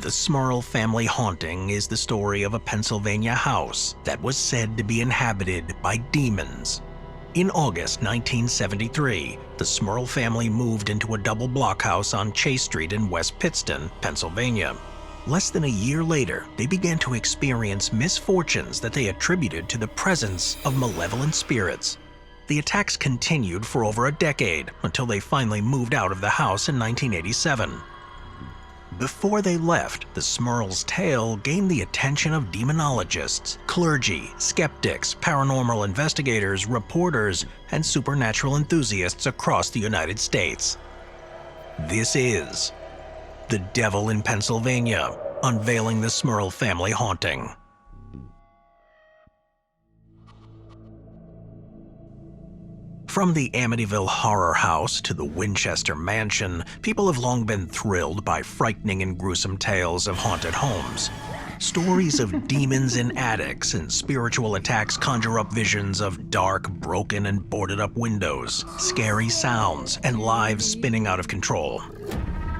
The Smurl family haunting is the story of a Pennsylvania house that was said to be inhabited by demons. In August 1973, the Smurl family moved into a double block house on Chase Street in West Pittston, Pennsylvania. Less than a year later, they began to experience misfortunes that they attributed to the presence of malevolent spirits. The attacks continued for over a decade until they finally moved out of the house in 1987. Before they left, the Smurl's tale gained the attention of demonologists, clergy, skeptics, paranormal investigators, reporters, and supernatural enthusiasts across the United States. This is The Devil in Pennsylvania, unveiling the Smurl family haunting. From the Amityville Horror House to the Winchester Mansion, people have long been thrilled by frightening and gruesome tales of haunted homes. Stories of demons in attics and spiritual attacks conjure up visions of dark, broken, and boarded-up windows, scary sounds, and lives spinning out of control.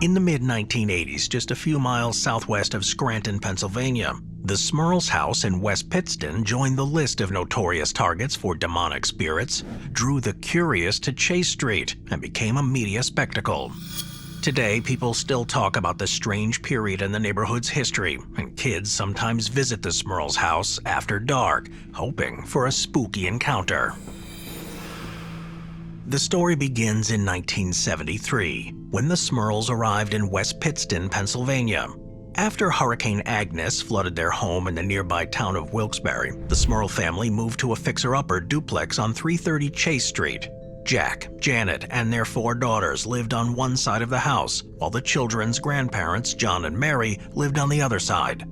In the mid-1980s, just a few miles southwest of Scranton, Pennsylvania, the Smurl's house in West Pittston joined the list of notorious targets for demonic spirits, drew the curious to Chase Street, and became a media spectacle. Today, people still talk about the strange period in the neighborhood's history, and kids sometimes visit the Smurl's house after dark, hoping for a spooky encounter. The story begins in 1973, when the Smurls arrived in West Pittston, Pennsylvania. After Hurricane Agnes flooded their home in the nearby town of Wilkes-Barre, the Smurl family moved to a fixer-upper duplex on 330 Chase Street. Jack, Janet, and their 4 daughters lived on one side of the house, while the children's grandparents, John and Mary, lived on the other side.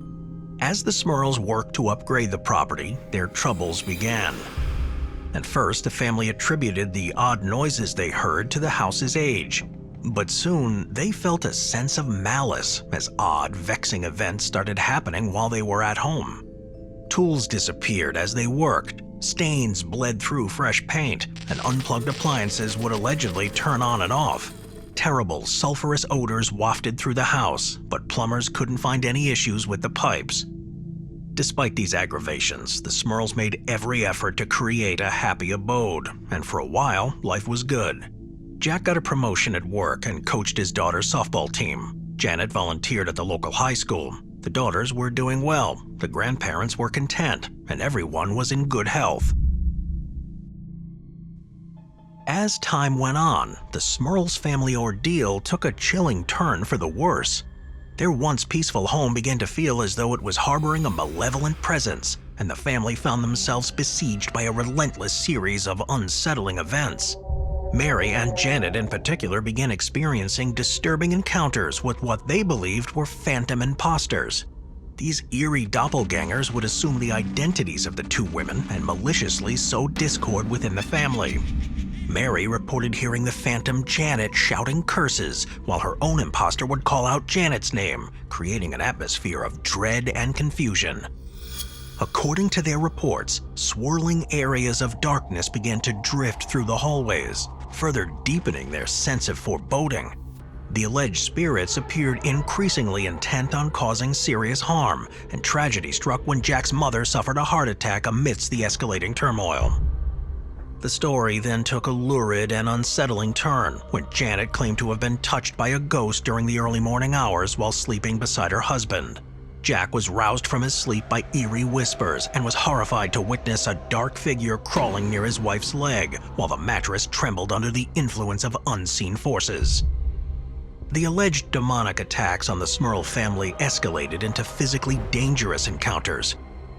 As the Smurls worked to upgrade the property, their troubles began. At first, the family attributed the odd noises they heard to the house's age. But soon, they felt a sense of malice as odd, vexing events started happening while they were at home. Tools disappeared as they worked, stains bled through fresh paint, and unplugged appliances would allegedly turn on and off. Terrible, sulfurous odors wafted through the house, but plumbers couldn't find any issues with the pipes. Despite these aggravations, the Smurls made every effort to create a happy abode, and for a while, life was good. Jack got a promotion at work and coached his daughter's softball team. Janet volunteered at the local high school. The daughters were doing well, the grandparents were content, and everyone was in good health. As time went on, the Smurl's family ordeal took a chilling turn for the worse. Their once peaceful home began to feel as though it was harboring a malevolent presence, and the family found themselves besieged by a relentless series of unsettling events. Mary and Janet in particular began experiencing disturbing encounters with what they believed were phantom imposters. These eerie doppelgangers would assume the identities of the 2 women and maliciously sow discord within the family. Mary reported hearing the phantom Janet shouting curses, while her own imposter would call out Janet's name, creating an atmosphere of dread and confusion. According to their reports, swirling areas of darkness began to drift through the hallways, further deepening their sense of foreboding. The alleged spirits appeared increasingly intent on causing serious harm, and tragedy struck when Jack's mother suffered a heart attack amidst the escalating turmoil. The story then took a lurid and unsettling turn when Janet claimed to have been touched by a ghost during the early morning hours while sleeping beside her husband. Jack was roused from his sleep by eerie whispers and was horrified to witness a dark figure crawling near his wife's leg while the mattress trembled under the influence of unseen forces. The alleged demonic attacks on the Smurl family escalated into physically dangerous encounters.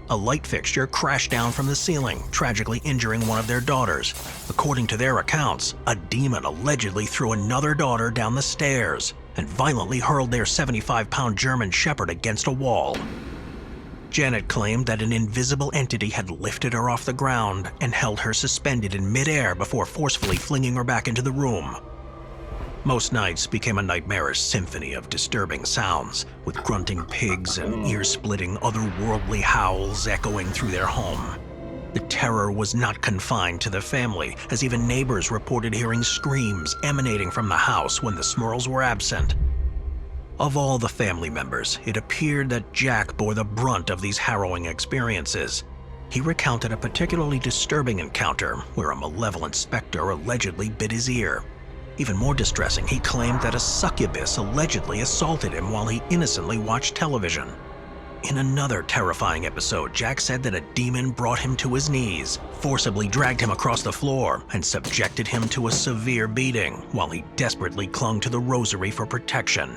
A light fixture crashed down from the ceiling, tragically injuring one of their daughters. According to their accounts, a demon allegedly threw another daughter down the stairs and violently hurled their 75-pound German Shepherd against a wall. Janet claimed that an invisible entity had lifted her off the ground and held her suspended in midair before forcefully flinging her back into the room. Most nights became a nightmarish symphony of disturbing sounds, with grunting pigs and ear-splitting otherworldly howls echoing through their home. The terror was not confined to the family, as even neighbors reported hearing screams emanating from the house when the Smurls were absent. Of all the family members, it appeared that Jack bore the brunt of these harrowing experiences. He recounted a particularly disturbing encounter where a malevolent specter allegedly bit his ear. Even more distressing, he claimed that a succubus allegedly assaulted him while he innocently watched television. In another terrifying episode, Jack said that a demon brought him to his knees, forcibly dragged him across the floor, and subjected him to a severe beating while he desperately clung to the rosary for protection.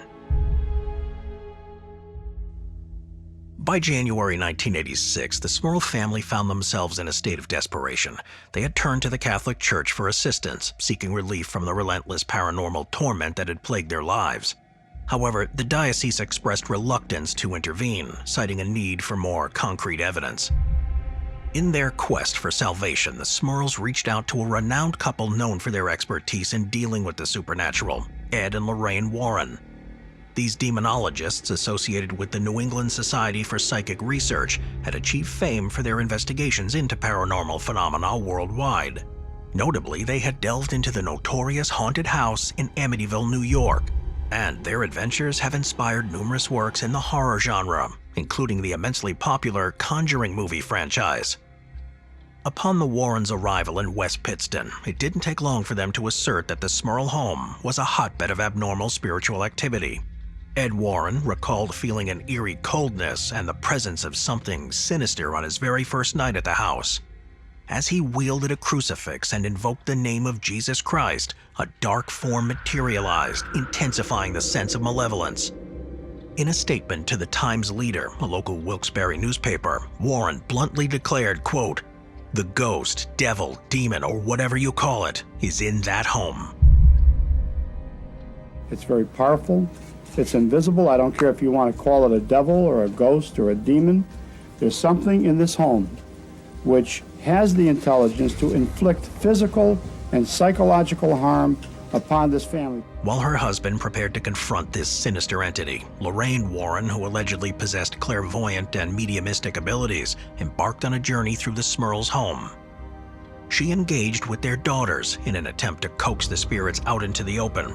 By January 1986, the Smurl family found themselves in a state of desperation. They had turned to the Catholic Church for assistance, seeking relief from the relentless paranormal torment that had plagued their lives. However, the diocese expressed reluctance to intervene, citing a need for more concrete evidence. In their quest for salvation, the Smurls reached out to a renowned couple known for their expertise in dealing with the supernatural, Ed and Lorraine Warren. These demonologists, associated with the New England Society for Psychic Research, had achieved fame for their investigations into paranormal phenomena worldwide. Notably, they had delved into the notorious haunted house in Amityville, New York, and their adventures have inspired numerous works in the horror genre, including the immensely popular Conjuring movie franchise. Upon the Warrens' arrival in West Pittston, it didn't take long for them to assert that the Smurl home was a hotbed of abnormal spiritual activity. Ed Warren recalled feeling an eerie coldness and the presence of something sinister on his very first night at the house. As he wielded a crucifix and invoked the name of Jesus Christ, a dark form materialized, intensifying the sense of malevolence. In a statement to the Times Leader, a local Wilkes-Barre newspaper, Warren bluntly declared, quote, "The ghost, devil, demon, or whatever you call it, is in that home." It's very powerful. It's invisible. I don't care if you want to call it a devil or a ghost or a demon. There's something in this home which has the intelligence to inflict physical and psychological harm upon this family. While her husband prepared to confront this sinister entity, Lorraine Warren, who allegedly possessed clairvoyant and mediumistic abilities, embarked on a journey through the Smurls' home. She engaged with their daughters in an attempt to coax the spirits out into the open.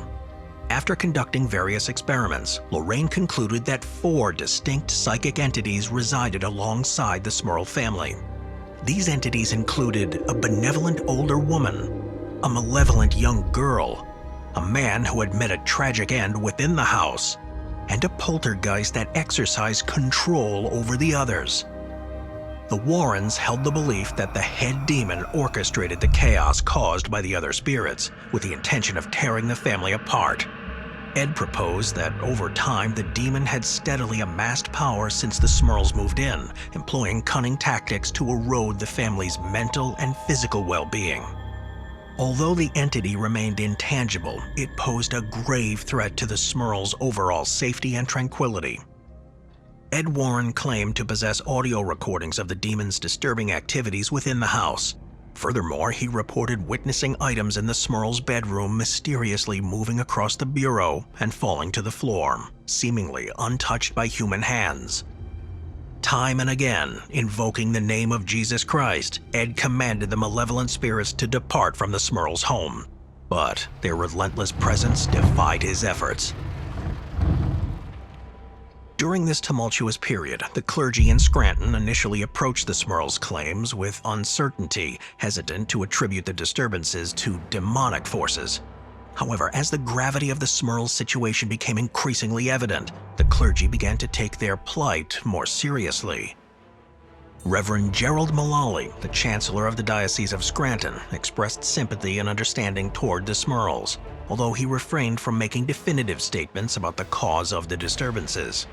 After conducting various experiments, Lorraine concluded that 4 distinct psychic entities resided alongside the Smurl family. These entities included a benevolent older woman, a malevolent young girl, a man who had met a tragic end within the house, and a poltergeist that exercised control over the others. The Warrens held the belief that the head demon orchestrated the chaos caused by the other spirits, with the intention of tearing the family apart. Ed proposed that over time the demon had steadily amassed power since the Smurls moved in, employing cunning tactics to erode the family's mental and physical well-being. Although the entity remained intangible, it posed a grave threat to the Smurls' overall safety and tranquility. Ed Warren claimed to possess audio recordings of the demon's disturbing activities within the house. Furthermore, he reported witnessing items in the Smurls' bedroom mysteriously moving across the bureau and falling to the floor, seemingly untouched by human hands. Time and again, invoking the name of Jesus Christ, Ed commanded the malevolent spirits to depart from the Smurls' home. But their relentless presence defied his efforts. During this tumultuous period, the clergy in Scranton initially approached the Smurls' claims with uncertainty, hesitant to attribute the disturbances to demonic forces. However, as the gravity of the Smurls' situation became increasingly evident, the clergy began to take their plight more seriously. Reverend Gerald Mullally, the Chancellor of the Diocese of Scranton, expressed sympathy and understanding toward the Smurls, although he refrained from making definitive statements about the cause of the disturbances.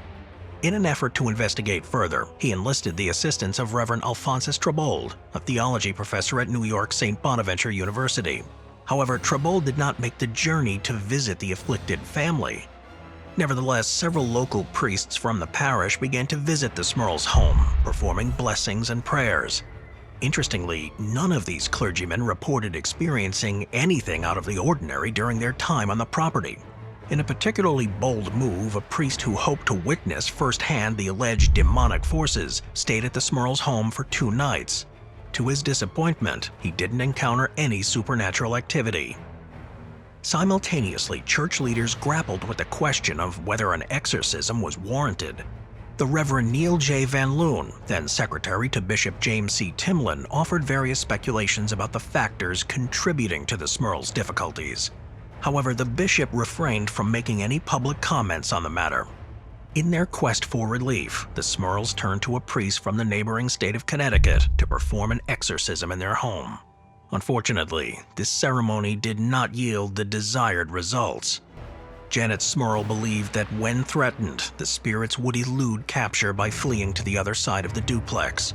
In an effort to investigate further, he enlisted the assistance of Reverend Alphonsus Trebold, a theology professor at New York St. Bonaventure University. However, Trebold did not make the journey to visit the afflicted family. Nevertheless, several local priests from the parish began to visit the Smurls' home, performing blessings and prayers. Interestingly, none of these clergymen reported experiencing anything out of the ordinary during their time on the property. In a particularly bold move, a priest who hoped to witness firsthand the alleged demonic forces stayed at the Smurls' home for 2 nights. To his disappointment, he didn't encounter any supernatural activity. Simultaneously, church leaders grappled with the question of whether an exorcism was warranted. The Reverend Neil J. Van Loon, then secretary to Bishop James C. Timlin, offered various speculations about the factors contributing to the Smurls' difficulties. However, the bishop refrained from making any public comments on the matter. In their quest for relief, the Smurls turned to a priest from the neighboring state of Connecticut to perform an exorcism in their home. Unfortunately, this ceremony did not yield the desired results. Janet Smurl believed that when threatened, the spirits would elude capture by fleeing to the other side of the duplex.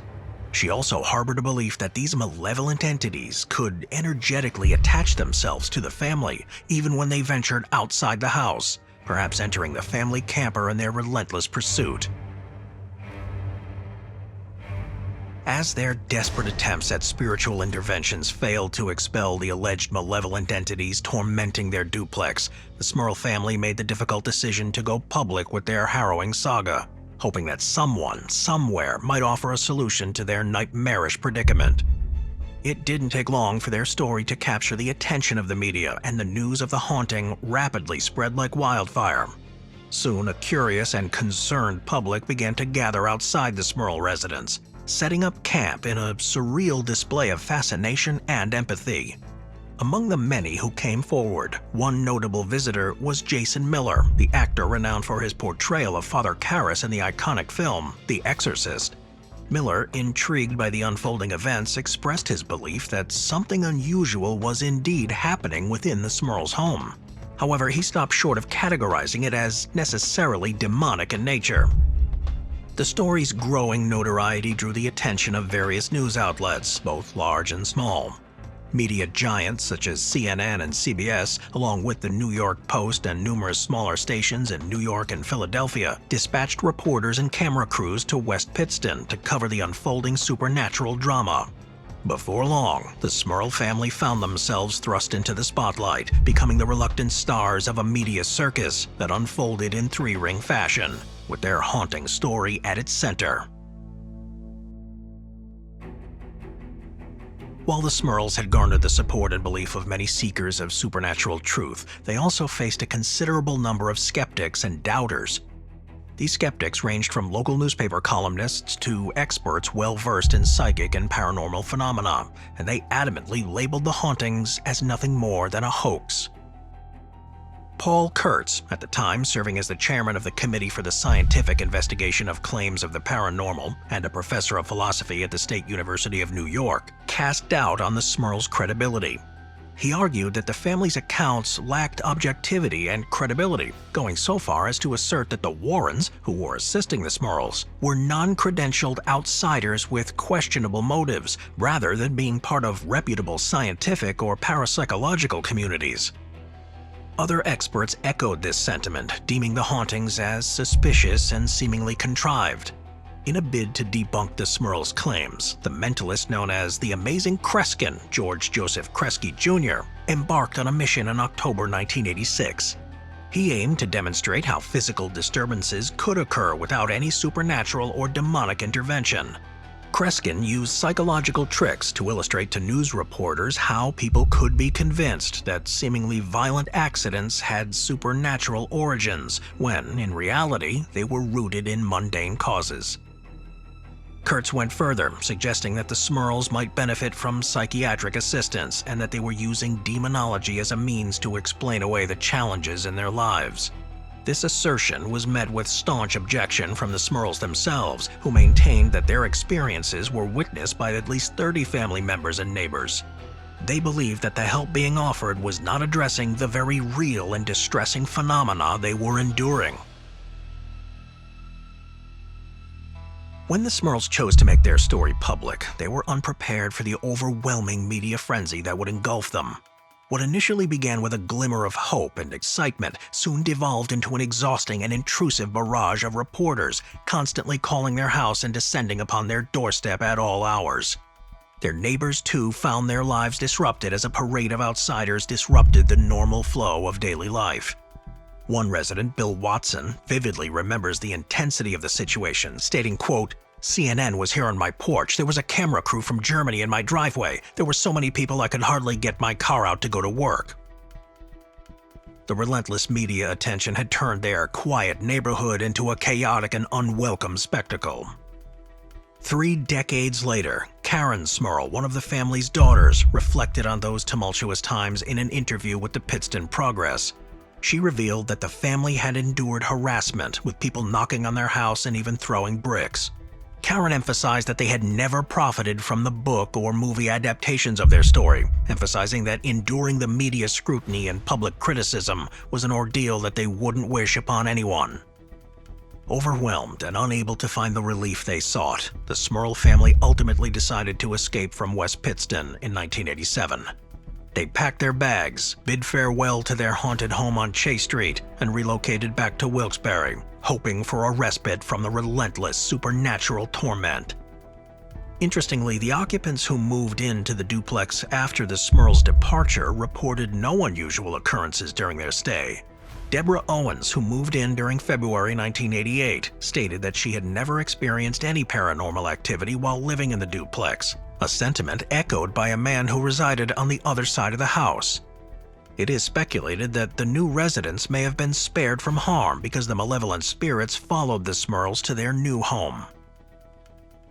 She also harbored a belief that these malevolent entities could energetically attach themselves to the family even when they ventured outside the house, perhaps entering the family camper in their relentless pursuit. As their desperate attempts at spiritual interventions failed to expel the alleged malevolent entities tormenting their duplex, the Smurl family made the difficult decision to go public with their harrowing saga, hoping that someone, somewhere, might offer a solution to their nightmarish predicament. It didn't take long for their story to capture the attention of the media, and the news of the haunting rapidly spread like wildfire. Soon, a curious and concerned public began to gather outside the Smurl residence, setting up camp in a surreal display of fascination and empathy. Among the many who came forward, one notable visitor was Jason Miller, the actor renowned for his portrayal of Father Karras in the iconic film The Exorcist. Miller, intrigued by the unfolding events, expressed his belief that something unusual was indeed happening within the Smurls' home. However, he stopped short of categorizing it as necessarily demonic in nature. The story's growing notoriety drew the attention of various news outlets, both large and small. Media giants such as CNN and CBS, along with the New York Post and numerous smaller stations in New York and Philadelphia, dispatched reporters and camera crews to West Pittston to cover the unfolding supernatural drama. Before long, the Smurl family found themselves thrust into the spotlight, becoming the reluctant stars of a media circus that unfolded in three-ring fashion, with their haunting story at its center. While the Smurls had garnered the support and belief of many seekers of supernatural truth, they also faced a considerable number of skeptics and doubters. These skeptics ranged from local newspaper columnists to experts well-versed in psychic and paranormal phenomena, and they adamantly labeled the hauntings as nothing more than a hoax. Paul Kurtz, at the time serving as the chairman of the Committee for the Scientific Investigation of Claims of the Paranormal and a professor of philosophy at the State University of New York, cast doubt on the Smurls' credibility. He argued that the family's accounts lacked objectivity and credibility, going so far as to assert that the Warrens, who were assisting the Smurls, were non-credentialed outsiders with questionable motives, rather than being part of reputable scientific or parapsychological communities. Other experts echoed this sentiment, deeming the hauntings as suspicious and seemingly contrived. In a bid to debunk the Smurls' claims, the mentalist known as the Amazing Kreskin, George Joseph Kresge Jr., embarked on a mission in October 1986. He aimed to demonstrate how physical disturbances could occur without any supernatural or demonic intervention. Kreskin used psychological tricks to illustrate to news reporters how people could be convinced that seemingly violent accidents had supernatural origins, when, in reality, they were rooted in mundane causes. Kurtz went further, suggesting that the Smurls might benefit from psychiatric assistance and that they were using demonology as a means to explain away the challenges in their lives. This assertion was met with staunch objection from the Smurls themselves, who maintained that their experiences were witnessed by at least 30 family members and neighbors. They believed that the help being offered was not addressing the very real and distressing phenomena they were enduring. When the Smurls chose to make their story public, they were unprepared for the overwhelming media frenzy that would engulf them. What initially began with a glimmer of hope and excitement soon devolved into an exhausting and intrusive barrage of reporters, constantly calling their house and descending upon their doorstep at all hours. Their neighbors, too, found their lives disrupted as a parade of outsiders disrupted the normal flow of daily life. One resident, Bill Watson, vividly remembers the intensity of the situation, stating, quote, "CNN was here on my porch. There was a camera crew from Germany in my driveway. There were so many people I could hardly get my car out to go to work." The relentless media attention had turned their quiet neighborhood into a chaotic and unwelcome spectacle. 3 decades later, Karen Smurl, one of the family's daughters, reflected on those tumultuous times in an interview with the Pittston Progress. She revealed that the family had endured harassment, with people knocking on their house and even throwing bricks. Karen emphasized that they had never profited from the book or movie adaptations of their story, emphasizing that enduring the media scrutiny and public criticism was an ordeal that they wouldn't wish upon anyone. Overwhelmed and unable to find the relief they sought, the Smurl family ultimately decided to escape from West Pittston in 1987. They packed their bags, bid farewell to their haunted home on Chase Street, and relocated back to Wilkes-Barre, hoping for a respite from the relentless supernatural torment. Interestingly, the occupants who moved into the duplex after the Smurls' departure reported no unusual occurrences during their stay. Deborah Owens, who moved in during February 1988, stated that she had never experienced any paranormal activity while living in the duplex, a sentiment echoed by a man who resided on the other side of the house. It is speculated that the new residents may have been spared from harm because the malevolent spirits followed the Smurls to their new home.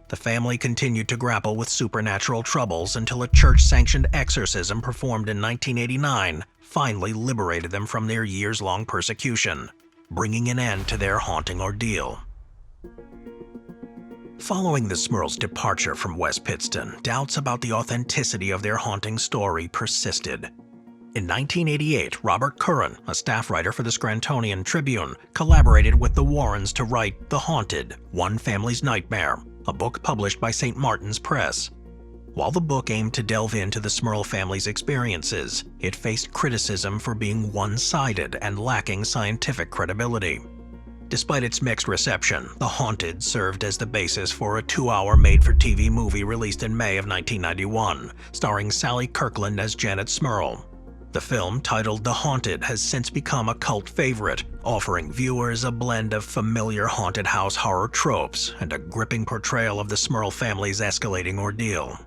The family continued to grapple with supernatural troubles until a church-sanctioned exorcism performed in 1989 finally liberated them from their years-long persecution, bringing an end to their haunting ordeal. Following the Smurls' departure from West Pittston, doubts about the authenticity of their haunting story persisted. In 1988, Robert Curran, a staff writer for the Scrantonian Tribune, collaborated with the Warrens to write The Haunted, One Family's Nightmare, a book published by St. Martin's Press. While the book aimed to delve into the Smurl family's experiences, it faced criticism for being one-sided and lacking scientific credibility. Despite its mixed reception, The Haunted served as the basis for a 2-hour made-for-TV movie released in May of 1991, starring Sally Kirkland as Janet Smurl. The film, titled The Haunted, has since become a cult favorite, offering viewers a blend of familiar haunted house horror tropes and a gripping portrayal of the Smurl family's escalating ordeal.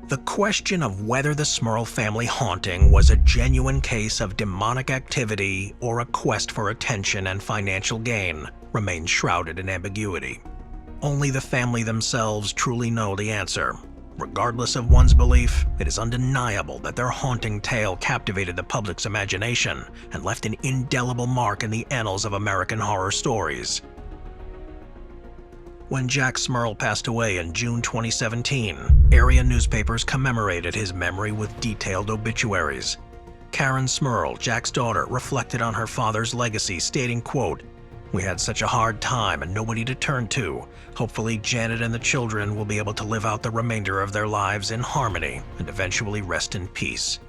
The question of whether the Smurl family haunting was a genuine case of demonic activity or a quest for attention and financial gain remains shrouded in ambiguity. Only the family themselves truly know the answer. Regardless of one's belief, it is undeniable that their haunting tale captivated the public's imagination and left an indelible mark in the annals of American horror stories. When Jack Smurl passed away in June 2017, area newspapers commemorated his memory with detailed obituaries. Karen Smurl, Jack's daughter, reflected on her father's legacy, stating, quote, "We had such a hard time and nobody to turn to. Hopefully Janet and the children will be able to live out the remainder of their lives in harmony and eventually rest in peace."